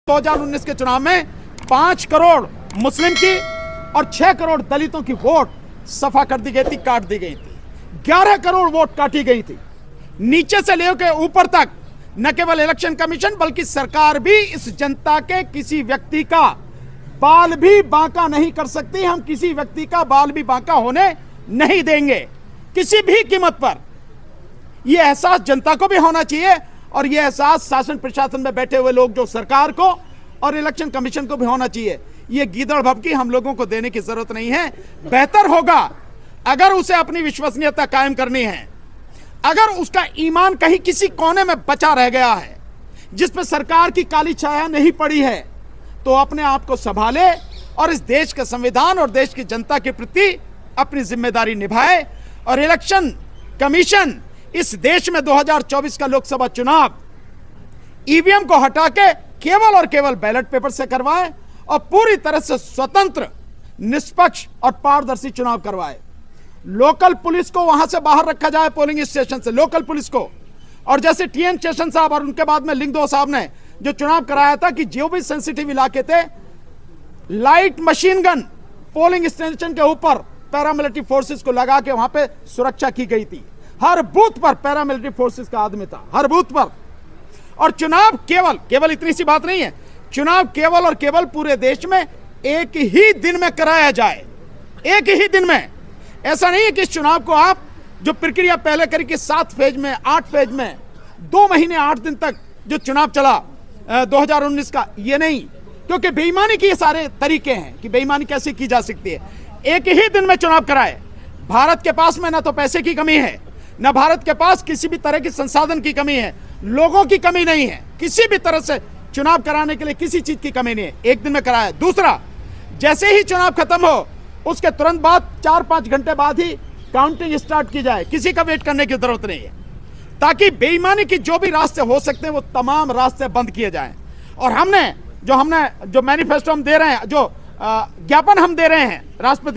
2019 के चुनाव में 5 करोड़ मुस्लिम की और 6 करोड़ दलितों की वोट सफा कर दी गई थी, काट दी गई थी। 11 करोड़ वोट काटी गई थी। नीचे से लेकर ऊपर तक न केवल इलेक्शन कमीशन बल्कि सरकार भी इस जनता के किसी व्यक्ति का बाल भी बांका नहीं कर सकती। हम किसी व्यक्ति का बाल भी बांका होने नहीं देंगे किसी भी कीमत पर। यह एहसास जनता को भी होना चाहिए और यह एहसास शासन प्रशासन में बैठे हुए लोग जो सरकार को और इलेक्शन कमीशन को भी होना चाहिए। यह गीदड़ भभकी हम लोगों को देने की जरूरत नहीं है। बेहतर होगा अगर उसे अपनी विश्वसनीयता कायम करनी है, अगर उसका ईमान कहीं किसी कोने में बचा रह गया है जिस पर सरकार की काली छाया नहीं पड़ी है, तो अपने आप को संभाले और इस देश के संविधान और देश की जनता के प्रति अपनी जिम्मेदारी निभाए। और इलेक्शन कमीशन इस देश में 2024 का लोकसभा चुनाव ईवीएम को हटा के केवल और केवल बैलेट पेपर से करवाए और पूरी तरह से स्वतंत्र, निष्पक्ष और पारदर्शी चुनाव करवाए। लोकल पुलिस को वहां से बाहर रखा जाए, पोलिंग स्टेशन से लोकल पुलिस को। और जैसे टीएन शेषन साहब और उनके बाद में लिंगदो साहब ने जो चुनाव कराया था कि जो भी सेंसिटिव इलाके थे, light machine gun polling station के ऊपर पैरामिलिट्री फोर्सेस को लगा के वहां पे सुरक्षा की गई थी। हर बूथ पर पैरामिलिट्री फोर्सेस का आदमी था, हर बूथ पर। और चुनाव केवल इतनी सी बात नहीं है, चुनाव केवल और केवल पूरे देश में एक ही दिन में कराया जाए, एक ही दिन में। ऐसा नहीं है कि इस चुनाव को आप जो प्रक्रिया पहले करी कि 7 फेज में, 8 फेज में, 2 महीने 8 दिन तक जो चुनाव चला 2019 का, ये नहीं। क्योंकि बेईमानी के ये सारे तरीके हैं कि बेईमानी कैसे की जा सकती है। एक ही दिन में चुनाव कराए। भारत के पास में ना तो पैसे की कमी है, न भारत के पास किसी भी तरह की संसाधन की कमी है, लोगों की कमी नहीं है, किसी भी तरह से चुनाव कराने के लिए किसी चीज की कमी नहीं है। एक दिन में कराया। दूसरा, जैसे ही चुनाव खत्म हो उसके तुरंत बाद 4-5 घंटे बाद ही काउंटिंग स्टार्ट की जाए। किसी का वेट करने की जरूरत नहीं है, ताकि बेईमानी की जो भी रास्ते हो सकते हैं वो तमाम रास्ते बंद किए जाएं। और हमने जो मैनिफेस्टो हम दे रहे हैं, जो ज्ञापन हम दे रहे हैं राष्ट्रपति